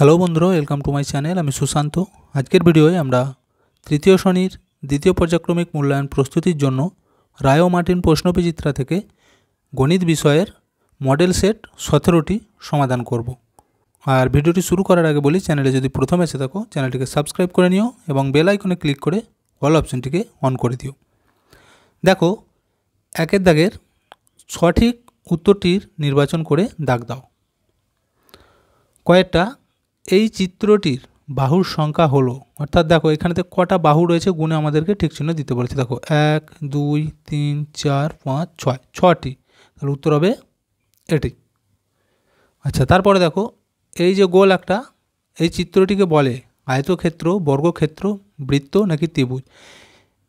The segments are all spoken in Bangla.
হ্যালো বন্ধুরা, ওয়েলকাম টু মাই চ্যানেল। আমি সুশান্ত। আজকের ভিডিওয়ে আমরা তৃতীয় শ্রেণীর দ্বিতীয় পর্যায়ক্রমিক মূল্যায়ন প্রস্তুতির জন্য রায় ও মার্টিন প্রশ্নবিচিত্রা থেকে গণিত বিষয়ের মডেল সেট 17টি সমাধান করব। আর ভিডিওটি শুরু করার আগে বলি, চ্যানেলে যদি প্রথম এসে থাকো চ্যানেলটিকে সাবস্ক্রাইব করে নিও এবং বেল আইকনে ক্লিক করে অল অপশনটিকে অন করে দিও। দেখো, একের দাগের সঠিক উত্তরটির নির্বাচন করে দাগ দাও। কয়েকটা এই চিত্রটির বাহুর সংখ্যা হলো, অর্থাৎ দেখো এখানেতে কটা বাহু রয়েছে গুণে আমাদেরকে ঠিক চিহ্ন দিতে বলেছে। দেখো 1 2 3 4 5 6, 6টি, তাহলে উত্তর হবে এটি। আচ্ছা, তারপরে দেখো এই যে গোল একটা, এই চিত্রটিকে বলে আয়তক্ষেত্র, বর্গক্ষেত্র, বৃত্ত নাকি ত্রিভুজ?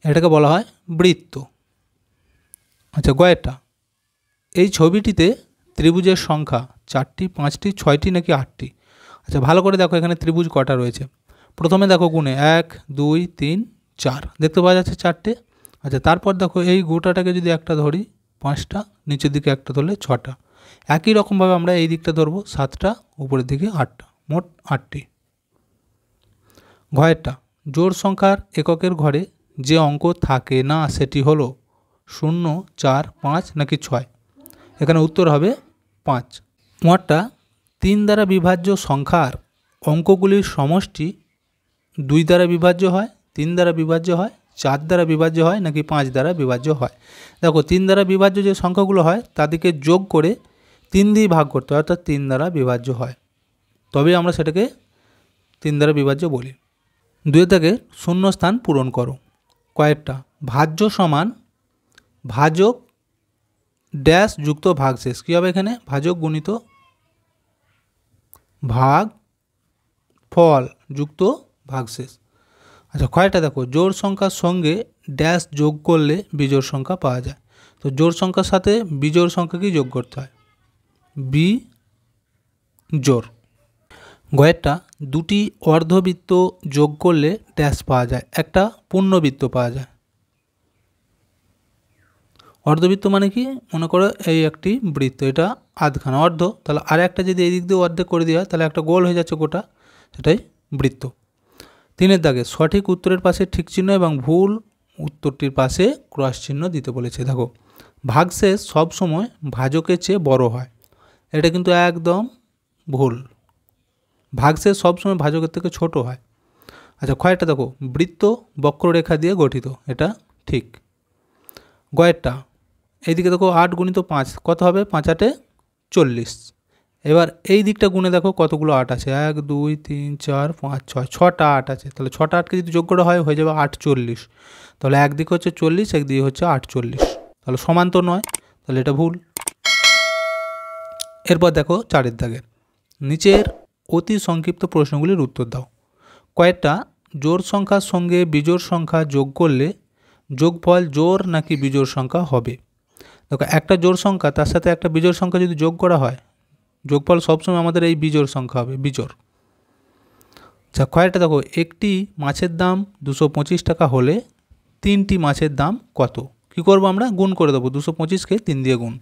এটাকে বলা হয় বৃত্ত। আচ্ছা, গয়েরটা এই ছবিটিতে ত্রিভুজের সংখ্যা 4টি, 5টি, 6টি নাকি 8টি? আচ্ছা, ভালো করে দেখো এখানে ত্রিভুজ কটা রয়েছে। প্রথমে দেখো গুণে 1 2 3 4, দেখতে পাওয়া যাচ্ছে 4টে। আচ্ছা, তারপর দেখো এই গোটাটাকে যদি একটা ধরি 5টা, নিচের দিকে একটা ধরলে 6টা। একই রকমভাবে আমরা এই দিকটা ধরবো 7টা, উপরের দিকে 8টা, মোট 8টি। ঘয়েরটা জোড় সংখ্যার এককের ঘরে যে অঙ্ক থাকে না সেটি হলো 0 4 5 নাকি 6? এখানে উত্তর হবে 5। মোটটা 3 দ্বারা বিভাজ্য সংখ্যার অঙ্কগুলির সমষ্টি 2 দ্বারা বিভাজ্য হয়, 3 দ্বারা বিভাজ্য হয়, 4 দ্বারা বিভাজ্য হয় নাকি 5 দ্বারা বিভাজ্য হয়? দেখো 3 দ্বারা বিভাজ্য যে সংখ্যাগুলো হয় তাদেরকে যোগ করে 3 দিয়ে ভাগ করতে হয়, অর্থাৎ 3 দ্বারা বিভাজ্য হয়, তবেই আমরা সেটাকে 3 দ্বারা বিভাজ্য বলি। 2 থেকে শূন্য স্থান পূরণ করো। কয়েকটা ভাজ্য সমান ভাজক ড্যাশ যুক্ত ভাগশেষ। কী হবে এখানে? ভাজক গুণিত ভাগ ফল যুক্ত ভাগশেষ। আচ্ছা, কয়টা দেখো জোড় সংখ্যার সঙ্গে ড্যাশ যোগ করলে বিজোড় সংখ্যা পাওয়া যায়। তো জোড় সংখ্যার সাথে বিজোড় সংখ্যাকে যোগ করতে হয়, বি জোড়। গয়েরটা দুটি অর্ধবৃত্ত যোগ করলে ড্যাশ পাওয়া যায়, একটা পূর্ণবৃত্ত পাওয়া যায়। অর্ধবৃত্ত মানে কি? মনে করো এই একটি বৃত্ত, এটা আধখানা অর্ধ, তাহলে আর একটা যদি এই দিক দিয়ে অর্ধেক করে দেওয়া হয় তাহলে একটা গোল হয়ে যাচ্ছে গোটা, সেটাই বৃত্ত। 3 দাগে সঠিক উত্তরের পাশে ঠিক চিহ্ন এবং ভুল উত্তরটির পাশে ক্রস চিহ্ন দিতে বলেছে। দেখো, ভাগশেষ সবসময় ভাজকের চেয়ে বড় হয়, এটা কিন্তু একদম ভুল। ভাগশেষ সবসময় ভাজকের থেকে ছোট হয়। আচ্ছা, কয়েকটা দেখো বৃত্ত বক্ররেখা দিয়ে গঠিত, এটা ঠিক। গয়েরটা এইদিকে দেখো 8 গুণিত 5 কত হবে? 5 8 40। এবার এই দিকটা গুণে দেখো কতগুলো 8 আছে, 1 2 3 4 5 6, 6টা 8 আছে। তাহলে 6টা 8কে যদি যোগ করা হয় হয়ে যাবে 48। তাহলে একদিকে হচ্ছে 40, একদিকে হচ্ছে 48, তাহলে সমান তো নয়, তাহলে এটা ভুল। এরপর দেখো 4 দাগের নিচের অতি সংক্ষিপ্ত প্রশ্নগুলির উত্তর দাও। কয়েকটা জোড় সংখ্যার সঙ্গে বিজোড় সংখ্যা যোগ করলে যোগফল জোড় নাকি বিজোড় সংখ্যা হবে? দেখো, একটা জোড় সংখ্যা তার সাথে একটা বিজোড় সংখ্যা যদি যোগ করা হয়, যোগফল সবসময় আমাদের এই বিজোড় সংখ্যা হবে, বিজোড়। আচ্ছা, কয়েকটা দেখো একটি মাছের দাম 225 টাকা হলে 3টি মাছের দাম কত? কি করব আমরা? গুণ করে দেবো, 225কে 3 দিয়ে গুণ।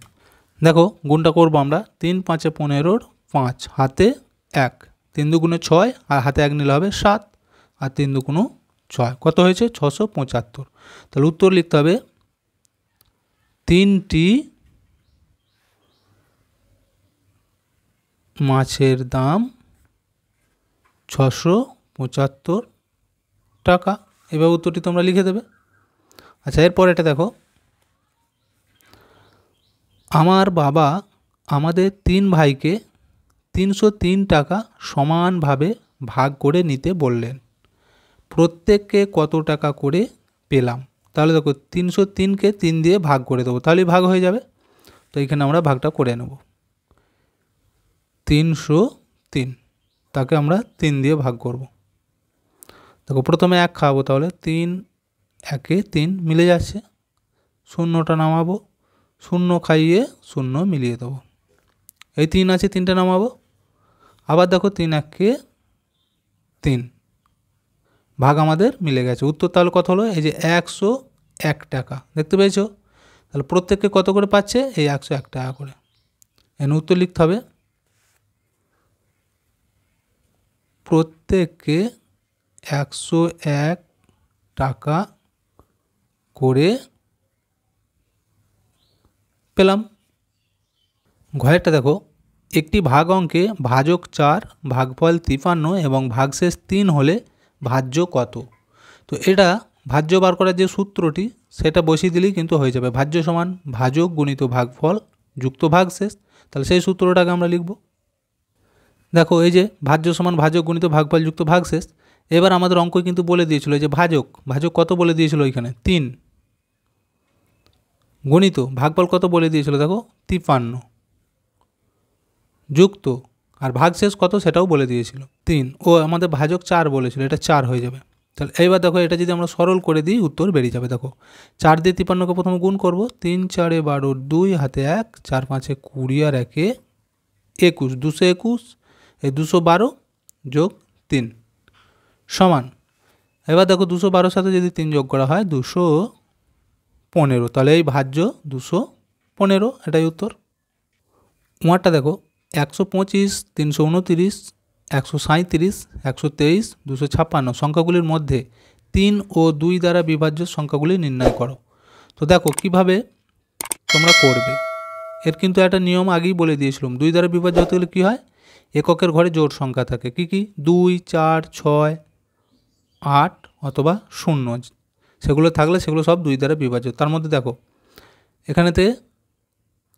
দেখো গুণটা করব আমরা, 3 5 15, 5 হাতে 1, 3 দুগুণে 6 আর হাতে 1 নিলে হবে 7, আর 3 দুগুণ 6, কত হয়েছে? 675। তাহলে উত্তর লিখতে হবে 3টি মাছের দাম 675 টাকা। এবার উত্তরটি তোমরা লিখে দেবে। আচ্ছা, এরপর এটা দেখো, আমার বাবা আমাদের 3 ভাইকে 303 টাকা সমানভাবে ভাগ করে নিতে বললেন, প্রত্যেককে কত টাকা করে পেলাম? তাহলে দেখো 303কে 3 দিয়ে ভাগ করে দেবো, তাহলেই ভাগ হয়ে যাবে। তো এখানে আমরা ভাগটা করে নেব, 303 তাকে আমরা 3 দিয়ে ভাগ করব। দেখো প্রথমে 1 খাওয়াবো, তাহলে 3 1 3 মিলে যাচ্ছে, শূন্যটা নামাবো, 0 খাইয়ে 0 মিলিয়ে দেবো, এই 3 আছে 3টা নামাবো। আবার দেখো 3 1 3, ভাগ আমাদের মিলে গেছে। উত্তর তাহলে কত হলো? এই যে 101 টাকা, দেখতে পেয়েছো? তাহলে প্রত্যেককে কত করে পাচ্ছে? এই 101 টাকা করে। এর উত্তর লিখতে হবে প্রত্যেককে 101 টাকা করে পেলাম। ঘরেরটা দেখো, একটি ভাগ অঙ্কে ভাজক 4, ভাগফল 53 এবং ভাগশেষ 3 হলে ভাজ্য কত? তো এটা ভাজ্য বার করার যে সূত্রটি সেটা বসিয়ে দিলেই কিন্তু হয়ে যাবে। ভাজ্য সমান ভাজক গুণিত ভাগফল যুক্ত ভাগশেষ। তাহলে সেই সূত্রটাকে আমরা লিখব। দেখো এই যে ভাজ্য সমান ভাজক গুণিত ভাগফল যুক্ত ভাগশেষ। এবার আমাদের অঙ্ক কিন্তু বলে দিয়েছিল যে ভাজক কত বলে দিয়েছিল ওইখানে 3, গণিত ভাগফল কত বলে দিয়েছিল দেখো 53, যুক্ত আর ভাগশেষ কত সেটাও বলে দিয়েছিল 3, ও আমাদের ভাজক 4 বলেছিল, এটা 4 হয়ে যাবে। তাহলে এইবার দেখো এটা যদি আমরা সরল করে দিই উত্তর বেরিয়ে যাবে। দেখো 4 দিয়ে 53কে প্রথমে গুণ করব, 3 4 12, 2 হাতে 1, 4 5 20 আর 1 21, 221, এই 212 যোগ 3 সমান, এবার দেখো 212 সাথে যদি 3 যোগ করা হয় 215, তাহলে এই ভাজ্য 215, এটাই উত্তর। ওয়ারটা দেখো 125, 329, 137, 123, 256 সংখ্যাগুলির মধ্যে 3 ও 2 দ্বারা বিভাজ্য সংখ্যাগুলি নির্ণয় করো। তো দেখো কিভাবে তোমরা করবে, এর কিন্তু একটা নিয়ম আগেই বলে দিয়েছিলাম। 2 দ্বারা বিভাজ্য হতে গেলে কী হয়, এককের ঘরে জোড় সংখ্যা থাকে। কি কি? 2, 4, 6, 8 অথবা 0, সেগুলো থাকলে সেগুলো সব 2 দ্বারা বিভাজ্য। তার মধ্যে দেখো এখানেতে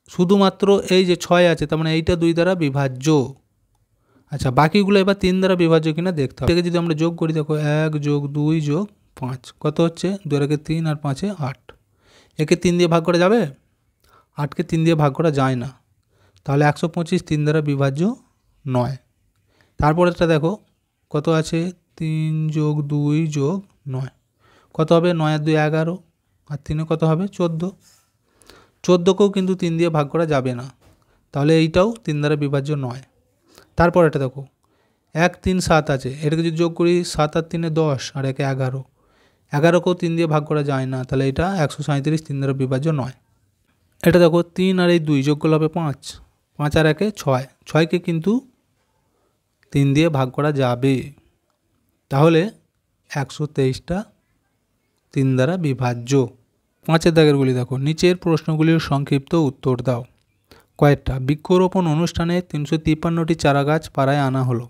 শুধুমাত্র এই যে 6 আছে, তার মানে এইটা 2 দ্বারা বিভাজ্য। আচ্ছা, বাকিগুলো এবার 3 দ্বারা বিভাজ্য কিনা দেখতে হবে। যদি আমরা যোগ করি দেখো 1 যোগ 2 যোগ 5 কত হচ্ছে, 2 একে 3 আর 5 এ 8, একে 3 দিয়ে ভাগ করা যাবে? 8কে 3 দিয়ে ভাগ করা যায় না, তাহলে 125 3 দ্বারা বিভাজ্য নয়। তারপরেরটা দেখো কত আছে, 3 যোগ 2 যোগ 9 কত হবে, 9 আর 2 11 আর 3 কত হবে 14, 14কেও কিন্তু 3 দিয়ে ভাগ করা যাবে না, তাহলে এইটাও 3 দ্বারা বিভাজ্য নয়। তারপর এটা দেখো 1 3 7 আছে, এটাকে যদি যোগ করি 7 আর 3 10 আর 1 11, 11কেও 3 দিয়ে ভাগ করা যায় না, তাহলে এটা 137 3 দ্বারা বিভাজ্য নয়। এটা দেখো 3 আর এই 2 যোগ করলে হবে 5, 5 আর 1 6, 6কে কিন্তু 3 দিয়ে ভাগ করা যাবে, তাহলে 123টা 3 দ্বারা বিভাজ্য। 5 দাগেরগুলি দেখো, নিচের প্রশ্নগুলির সংক্ষিপ্ত উত্তর দাও। কয়েকটা বৃক্ষরোপণ অনুষ্ঠানে 353টি চারাগাছ পাড়ায় আনা হলো।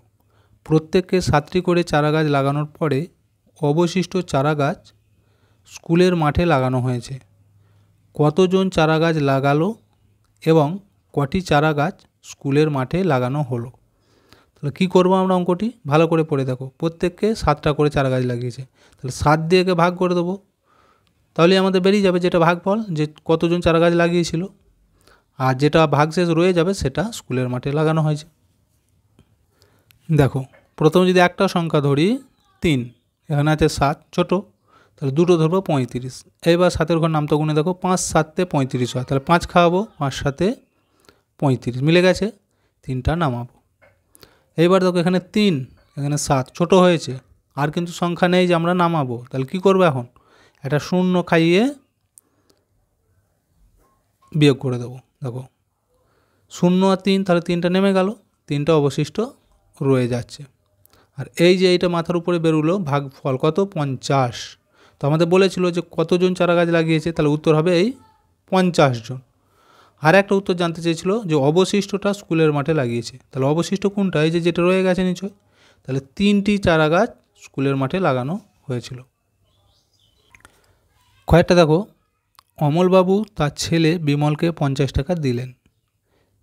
প্রত্যেককে 7টি করে চারাগাছ লাগানোর পরে অবশিষ্ট চারাগাছ স্কুলের মাঠে লাগানো হয়েছে। কতজন চারাগাছ লাগালো এবং কটি চারাগাছ স্কুলের মাঠে লাগানো হলো? তাহলে কী করবো আমরা অঙ্কটি ভালো করে পড়ে দেখো। প্রত্যেককে 7টা করে চারাগাছ লাগিয়েছে, তাহলে 7 দিয়ে একে ভাগ করে দেবো, তাহলে আমাদের বেরিয়ে যাবে যেটা ভাগফল, যে কতজন চারাগাছ লাগিয়েছিল, আর যেটা ভাগশেষ রয়ে যাবে সেটা স্কুলের মাঠে লাগানো হয়েছে। দেখো প্রথমে যদি একটা সংখ্যা ধরি 3, এখানে আছে 7 ছোট, তাহলে দুটো ধরবো 35, এইবার 7-এর ঘর নামটা গুনে দেখো 5 7-তে 35 হয়, তাহলে 5 খাওয়াবো, 5 7-এ 35 মিলে গেছে, 3টা নামাবো। এইবার দেখো এখানে 3 এখানে 7 ছোট হয়েছে, আর কিন্তু সংখ্যা নেই যে আমরা নামাবো, তাহলে কি করবো, এখন একটা 0 খাইয়ে বিয়োগ করে দেবো। দেখো 0 আর 3, তাহলে 3টা নেমে গেল, 3টা অবশিষ্ট রয়ে যাচ্ছে। আর এই যে এইটা মাথার উপরে বেরোলো ভাগফল কত 50, তো আমাদের বলেছিল যে কতজন চারাগাছ লাগিয়েছে, তাহলে উত্তর হবে এই 50 জন। আর একটা উত্তর জানতে চেয়েছিল যে অবশিষ্টটা স্কুলের মাঠে লাগিয়েছে, তাহলে অবশিষ্ট কোনটা, এই যে যেটা রয়ে গেছে নিচয়, তাহলে 3টি চারাগাছ স্কুলের মাঠে লাগানো হয়েছিল। কয়েকটা দেখো, অমলবাবু তার ছেলে বিমলকে 50 টাকা দিলেন।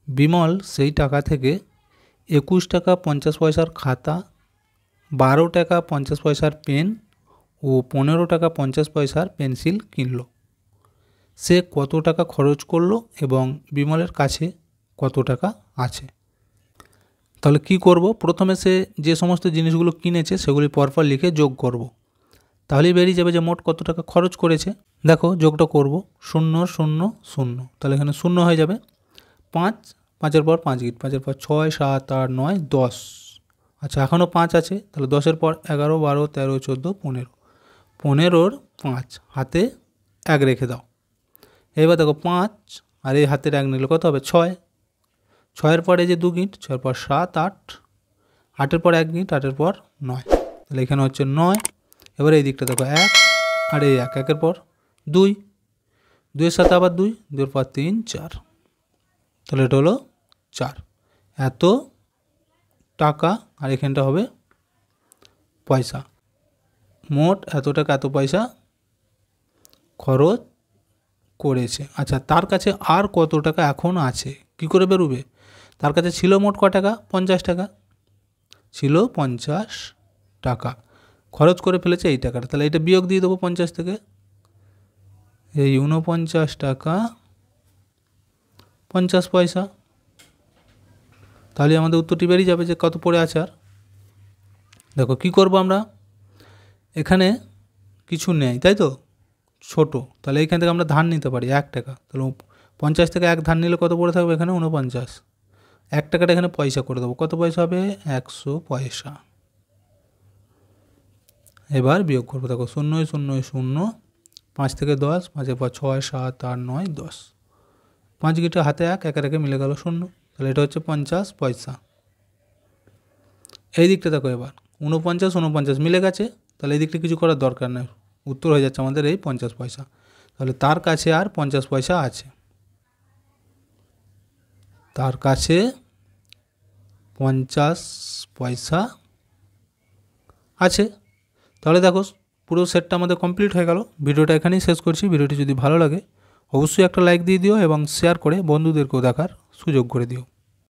বিমল সেই টাকা থেকে 21 টাকা 50 পয়সার খাতা, 12 টাকা 50 পয়সার পেন ও 15 টাকা 50 পয়সার পেন্সিল কিনল। সে কত টাকা খরচ করলো এবং বিমলের কাছে কত টাকা আছে? তাহলে কি করব, প্রথমে সে যে সমস্ত জিনিসগুলো কিনেছে সেগুলি পরপর লিখে যোগ করব, তাহলেই বেরিয়ে যাবে যে মোট কত টাকা খরচ করেছে। দেখো যোগটা করব, 0 0 0, তাহলে এখানে 0 হয়ে যাবে, 5 5-এর পর 5 গিট, 5-এর পর 6 7 8 9 10, আচ্ছা এখনও 5 আছে, তাহলে 10-এর পর 11 12 13 14 15, 15-র 5 হাতে 1 রেখে দাও। এবার দেখো 5 আর এই হাতের 1 নিলে কত হবে 6, 6-এর পর এই যে 2 গিট, 6-এর পর 7 8 8-এর পর 1 গিট, 8-এর পর 9, তাহলে এখানে হচ্ছে 9। এবার এই দিকটা দেখো 1 আর এই 1, 1-এর পর 2, 2-এর সাথে আবার 2, 2-এর পর 3, 4, তাহলে এটা হলো 4। এত টাকা আর এখানটা হবে পয়সা, মোট এত টাকা এত পয়সা খরচ করেছে। আচ্ছা, তার কাছে আর কত টাকা এখন আছে কি করে বেরোবে? তার কাছে ছিল মোট ক টাকা? 50 টাকা ছিল, 50 টাকা খরচ করে ফেলেছে এই টাকাটা, তাহলে এটা বিয়োগ দিয়ে দেবো 50 থেকে। এই 49 টাকা 50 পয়সা, তাহলে আমাদের উত্তরটি বেরিয়ে যাবে যে কত পড়ে আছে। আর দেখো কি করব আমরা, এখানে কিছু নেই তাই তো, ছোট, তাহলে এইখান থেকে আমরা ধার নিতে পারি 1 টাকা, তাহলে 50 থেকে 1 ধার নিলে কত পড়ে থাকবে? এখানে 49। 1 টাকাটা এখানে পয়সা করে দেবো, কত পয়সা হবে? 100 পয়সা। এবার বিয়োগ করবো, দেখো 0 0 0, 5 থেকে 10, 5-এর পর 6 7 8 9 10, 5 গিটে হাতে 1, 1-এর 1 মিলে গেল 0, তাহলে এটা হচ্ছে 50 পয়সা। এই দিকটা দেখো, এবার 49 49 মিলে গেছে, তাহলে এই দিকটা কিছু করার দরকার নেই, উত্তর হয়ে যাচ্ছে আমাদের এই 50 পয়সা। তাহলে তার কাছে আর 50 পয়সা আছে, তার কাছে 50 পয়সা আছে। তাহলে দেখো পুরো সেটটা আমাদের কমপ্লিট হয়ে গেল। ভিডিওটা এখানেই শেষ করছি। ভিডিওটি যদি ভালো লাগে অবশ্যই একটা লাইক দিয়ে দিও এবং শেয়ার করে বন্ধুদেরকেও দেখার সুযোগ করে দিও।